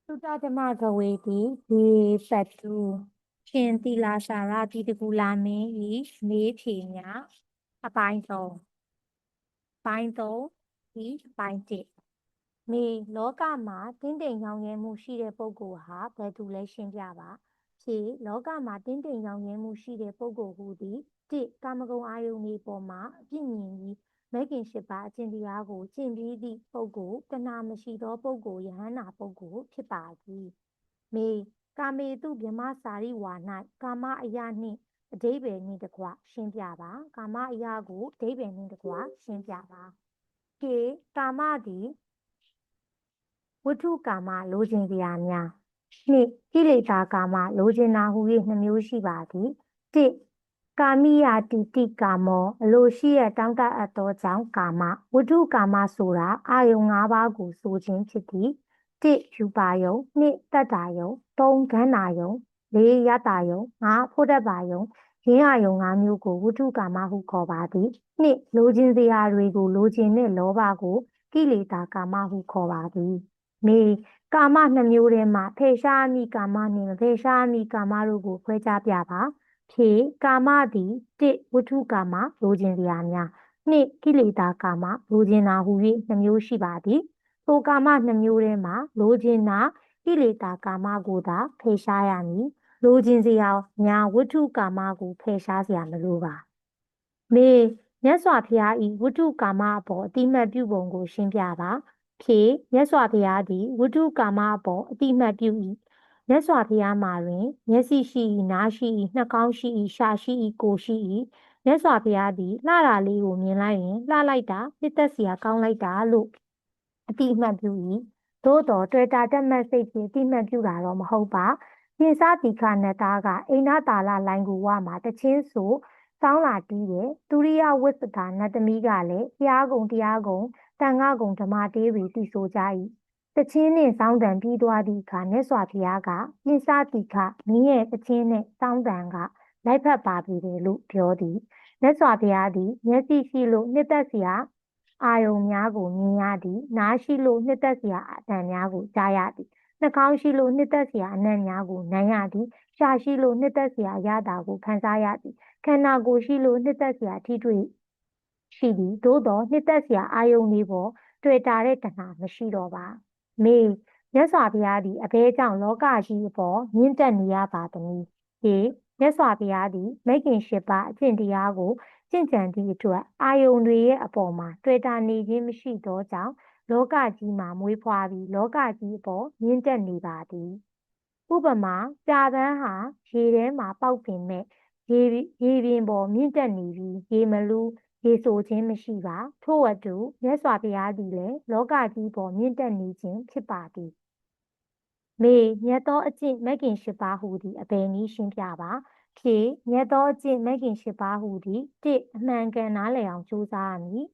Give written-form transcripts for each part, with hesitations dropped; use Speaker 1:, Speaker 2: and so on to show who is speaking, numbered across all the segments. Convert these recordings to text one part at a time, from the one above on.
Speaker 1: သုတဓမ္မကဝေတိဒီပတ်တုရှင်သီလာစာရတိတကူလာမင်းဤမေးဖြေညာအပိုင်းသုံးပိုင်းသုံးဤပိုင်းတစ်မေလောကမှာတင်းတိမ်ရောင်ရဲမှုရှိတဲ့ပုဂ္ဂိုလ်ဟာဘယ်သူလဲရှင်းပြပါဖြေလောကမှာတင်းတိမ်ရောင်ရဲမှုရှိတဲ့ပုဂ္ဂိုလ်ဟူသည်တစ်ကာမဂုဏ်အာယုန်ဒီပေါ်မှာအပြစ်မြင်ပြီးမဂ်ခင်၈ပါးအကျင့်တရားကိုကျင့်ပြီးသည့်ပုဂ္ဂိုလ်တဏှာမရှိသောပုဂ္ဂိုလ်ယဟန္တာပုဂ္ဂိုလ်ဖြစ်ပါသည်မေကာမေတုဗြဟ္မစာရိဝါ၌ကာမအယနှင့်အဓိပ္ပာယ်နှင့်တကွရှင်းပြပါကာမအယကိုအဓိပ္ပာယ်နှင့်တကွရှင်းပြပါကေကာမသည်ဝတ္ထုကာမလိုချင်စရာများနှစ်ကိလေသာကာမလိုချင်တာဟူ၍နှစ်မျိုးရှိပါသည်တစ်ကာမိယတိတိကာမောအလိုရှိရတောင်းတအပ်သောကြောင့်ကာမဝတ္ထုကာမဆိုတာအာယုံ၅ပါးကိုဆိုခြင်းဖြစ်သည်တစ်ယူပါယုံနှစ်တတ္တာယုံသုံးခန္ဓာယုံလေးယတ္တာယုံငါးဖို့တ္တပါယုံရင်းအာယုံ၅မျိုးကိုဝတ္ထုကာမဟုခေါ်ပါသည်နှစ်လိုချင်စရာတွေကိုလိုချင်တဲ့လောဘကိုကိလေသာကာမဟုခေါ်ပါသည်မေကာမနှစ်မျိုးထဲမှာဖယ်ရှားမိကာမနှင့်မဖယ်ရှားမိကာမတို့ကိုခွဲခြားပြပါဖြေကာမသည်တစ်ဝတ္ထုကာမလိုချင်စရာများနှစ်ကိလေသာကာမလိုချင်တာဟူ၍နှစ်မျိုးရှိပါသည်ထိုကာမနှစ်မျိုးထဲမှာလိုချင်တာကိလေသာကာမကိုသာဖယ်ရှားရမည်လိုချင်စရာညာဝတ္ထုကာမကိုဖယ်ရှားစရာမလိုပါမေမြတ်စွာဘုရားဤဝတ္ထုကာမအပေါ်အတိမတ်ပြုပုံကိုရှင်းပြပါဖြေမြတ်စွာဘုရားသည်ဝတ္ထုကာမအပေါ်အတိမတ်ပြု၏မြတ်စွာဘုရားမှာတွင်မျက်စိရှိ၏နားရှိ၏နှာခေါင်းရှိ၏ရှာရှိ၏ကိုယ်ရှိ၏မြတ်စွာဘုရားသည်လှတာလေးကိုမြင်လိုက်ရင်လှလိုက်တာနှစ်သက်စရာကောင်းလိုက်တာလို့အတိအမှတ်ပြု၏သို့တော်တွေ့တာတက်မှတ်စိတ်ဖြင့်အတိအမှတ်ပြုတာတော့မဟုတ်ပါပြင်စတိခနတ်သားကအိန္ဒတာလလိုင်းကူဝမှာတချင်းဆိုစောင်းလာတီးတယ်သူရိယဝိသတာနတ်သမီးကလည်းတရားကုံတရားကုံတန်ခကုံဓမ္မတေးတွေတည်ဆိုကြ၏တချင်းနှင့်စောင်းတံပြီးသွားသည့်အခါမြတ်စွာဘုရားကပြင်စတိခမင်းရဲ့တချင်းနှင့်စောင်းတံကလိုက်ဖက်ပါပြီတယ်လို့ပြောသည်မြတ်စွာဘုရားသည်မျက်စိရှိလို့နှစ်သက်စရာအာယုံများကိုမြင်ရသည်နားရှိလို့နှစ်သက်စရာအသံများကိုကြားရသည်နှာခေါင်းရှိလို့နှစ်သက်စရာအနံ့များကိုနမ်းရသည်ရှာရှိလို့နှစ်သက်စရာရတာကိုခံစားရသည်ခန္ဓာကိုယ်ရှိလို့နှစ်သက်စရာထိတွေ့ရှိသည်သို့သောနှစ်သက်စရာအာယုံတွေပေါ်တွေ့တာတဲ့တဏှာမရှိတော့ပါမေမြတ်စွာဘုရားသည်အဘဲကြောင့်လောကကြီးအပေါ်မြင့်တက်နေရပါသည်။ဒီမြတ်စွာဘုရားသည်မဂ်ခင်၈ပါးအကျင့်တရားကိုကျင့်ကြံသည့်အတွက်အာယုန်တွေရဲ့အပေါ်မှာတွေ့တာနေခြင်းမရှိသောကြောင့်လောကကြီးမှာမွေးဖွားပြီးလောကကြီးအပေါ်မြင့်တက်နေပါသည်။ဥပမာကြာပန်းဟာရေထဲမှာပေါက်ပင်မဲ့ရေပြင်ပေါ်မြင့်တက်နေပြီးရေမလူးရေဆိုခြင်းမရှိပါထို့အတူမြတ်စွာဘုရားသည်လည်းလောကကြီးပေါ်မြင့်တက်နေခြင်းဖြစ်ပါသည်မေမြတ်သောအကျင့်မဂ်ခင်၈ပါးဟူသည်အဘယ်နည်းရှင်းပြပါဖြေမြတ်သောအကျင့်မဂ်ခင်၈ပါးဟူသည်တစ်အမှန်ကန်နားလည်အောင်ကြိုးစားရမည်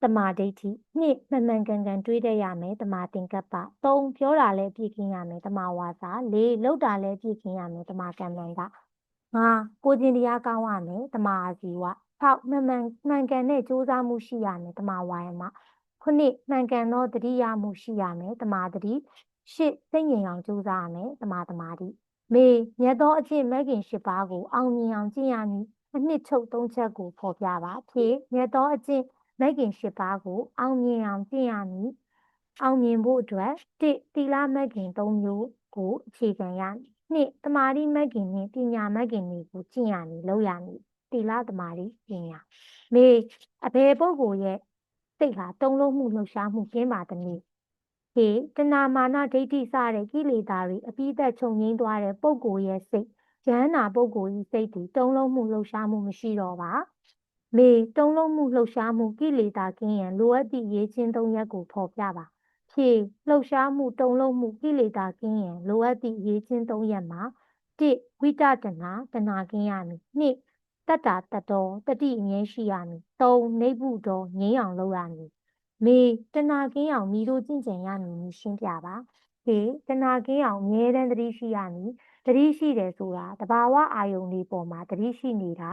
Speaker 1: တမာဒိဋ္ဌိနှစ်မှန်မှန်ကန်ကန်တွေးတတ်ရမယ်တမာသင်္ကပ္ပသုံးပြောတာလည်းပြည့်ကင်းရမယ်တမာဝါစာလေးလုပ်တာလည်းပြည့်ကင်းရမယ်တမာကမ္မန္တငါကိုကျင်တရားကောင်းရမယ်တမာအာဇီဝ၆မှန်ကန်တဲ့ကြိုးစားမှုရှိရမယ်တမာဝါယမခုနှစ်မှန်ကန်သောတတိယမှုရှိရမယ်တမာတတိရှစ်စိတ်ငြိမ်အောင်ကြိုးစားရမယ်တမာတမာတိမေမြတ်သောအကျင့်မဂ်ခင်၈ပါးကိုအောင်မြင်အောင်ကျင့်ရမည်အနှစ်ချုပ်၃ချက်ကိုဖော်ပြပါဖြေမြတ်သောအကျင့်မဂ်ခင်၈ပါးကိုအောင်မြင်အောင်ကျင့်ရမည်အောင်မြင်ဖို့အတွက်တစ်သီလမဂ်ခင်၃မျိုးကိုအခြေခံရမည်နှစ်တမာတိမဂ်ခင်နှင့်ပညာမဂ်ခင်တွေကိုကျင့်ရမည်လုပ်ရမည်သီလတမာတိပညာမေအဘယ်ပုဂ္ဂိုလ်ရဲ့စိတ်ဟာတုံ့လုံးမှုလှုပ်ရှားမှုကင်းပါသနည်းဟေတဏမာနဒိဋ္ဌိစတဲ့ကိလေသာတွေအပြီးသက်ချုပ်ငြိမ်းသွားတဲ့ပုဂ္ဂိုလ်ရဲ့စိတ်ယဟန္တာပုဂ္ဂိုလ်၏စိတ်သည်တုံ့လုံးမှုလှုပ်ရှားမှုမရှိတော့ပါမေတုံ့လုံးမှုလှုပ်ရှားမှုကိလေသာကင်းရန်လိုအပ်သည့်ရေးချင်း၃ရပ်ကိုဖော်ပြပါဖြေလှုပ်ရှားမှုတုံ့လုံးမှုကိလေသာကင်းရန်လိုအပ်သည့်ရေးချင်း၃ရပ်မှာတစ်ဝိတတနာတဏကင်းရမည်နှစ်တတ္တာတတောတတိအမြဲရှိရမည်သုံးနိဗ္ဗုတောငြိမ်းအောင်လုပ်ရမည်မေတဏကင်းအောင်မိတို့ကျင့်ကြံရမည်ရှင်းပြပါဖေတဏကင်းအောင်အမြဲတမ်းသတိရှိရမည်သတိရှိတယ်ဆိုတာတဘာဝအာယုန်တွေပေါ်မှာသတိရှိနေတာ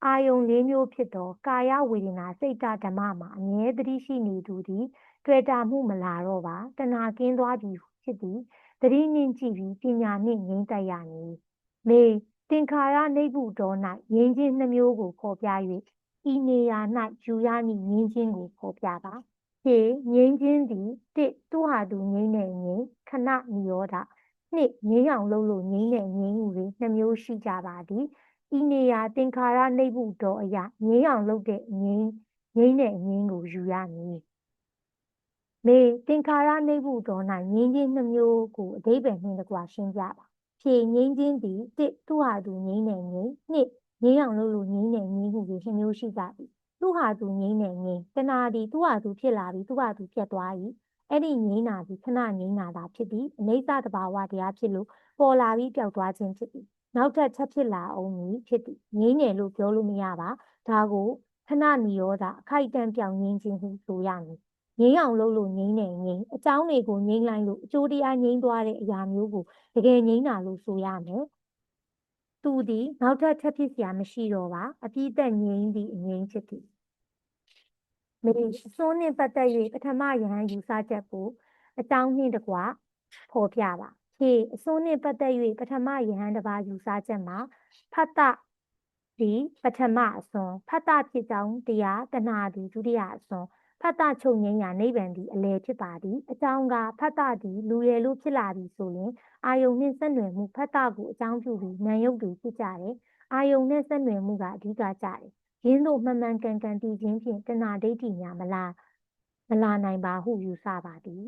Speaker 1: အာယုံလေးမျိုးဖြစ်သောကာယဝေဒနာစိတ်ဓာတ်ဓမ္မမှာအမြဲတည်းရှိနေသူသည်တွေ့တာမှုမလာတော့ပါတဏှာကင်းသွားပြီဖြစ်သည်သတိနှင့်ကြည့်ပြီးပညာနှင့်ငြိမ်းသက်ရမည်မေသင်္ခါရနိဗ္ဗုတော၌ငြိမ်းခြင်းနှမျိုးကိုဖော်ပြ၍ဤနေရာ၌ယူရမည့်ငြိမ်းခြင်းကိုဖော်ပြပါဖြေငြိမ်းခြင်းသည်တစ်သူဟာသူငြိမ်းတဲ့ငြိမ်းခဏနိရောဓနှစ်ငြိမ်းအောင်လုပ်လို့ငြိမ်းတဲ့ငြိမ်းမှုတွေနှမျိုးရှိကြပါသည်ဤနေရာသင်္ခါရနိဗ္ဗုတောအရာငြိမ်းအောင်လုပ်တဲ့ငြိမ်းတဲ့ငြိမ်းကိုယူရမည်မေသင်္ခါရနိဗ္ဗုတော၌ငြိမ်းခြင်းနှမျိုးကိုအဓိပ္ပာယ်နှင့်တကွရှင်းပြပါဖြေငြိမ်းခြင်းသည်တစ်သူဟာသူငြိမ်းတဲ့ငြိမ်းနှစ်ငြိမ်းအောင်လုပ်လို့ငြိမ်းတဲ့ငြိမ်းမှုတွေနှမျိုးရှိကြသည်သူဟာသူငြိမ်းတဲ့ငြိမ်းတဏှာသည်သူဟာသူဖြစ်လာပြီးသူဟာသူပြတ်သွား၏အဲ့ဒီငြိမ်းတာသည်ခဏငြိမ်းတာသာဖြစ်သည်အနိစ္စတဘာဝတရားဖြစ်လို့ပေါ်လာပြီးပျောက်သွားခြင်းဖြစ်သည်နောက်ထပ်ချက်ဖြစ်လာအောင်မည်ဖြစ်သည်ငြိမ်းတယ်လို့ပြောလို့မရပါဒါကိုခဏနိရောဓအခိုက်အတန့်ပြောင်းငြိမ်းခြင်းဟုဆိုရမည်ငြိမ်းအောင်လုပ်လို့ငြိမ်းတဲ့ငြိမ်းအကြောင်းတွေကိုငြိမ်းလိုက်လို့အကျိုးတရားငြိမ်းသွားတဲ့အရာမျိုးကိုတကယ်ငြိမ်းတာလို့ဆိုရမယ်သူသည်နောက်ထပ်ထပ်ဖြစ်เสียမရှိတော့ပါအပြည့်သက်ငြိမ်းသည့်အငြိမ်းဖြစ်သည်မေအစွန်းနှင့်ပတ်သက်၍ပထမယဟန်ယူဆချက်ကိုအကြောင်းနှင့်တကွဖော်ပြပါဖြေအစွန်းနှင့်ပတ်သက်၍ပထမယဟန်တစ်ပါးယူဆချက်မှာဖတ်တသည်ပထမအစွန်းဖတ်တဖြစ်ကြောင်းတရားတဏှာသည်ဒုတိယအစွန်းဖတ်တချုပ်ငြိမ်းရာနိဗ္ဗာန်သည်အလယ်ဖြစ်ပါသည်အကြောင်းကဖတ်တသည်လူရယ်လို့ဖြစ်လာပြီဆိုရင်အာယုန်နှင့်ဆက်နွယ်မှုဖတ်တကိုအကြောင်းပြုပြီးနာယုတ်တွေဖြစ်ကြတယ်အာယုန်နှင့်ဆက်နွယ်မှုကအဓိကကြတယ်ရင်းတို့မှန်မှန်ကန်ကန်တည်ခြင်းဖြင့်တဏှာဒိဋ္ဌိများမလာနိုင်ပါဟုယူဆပါသည်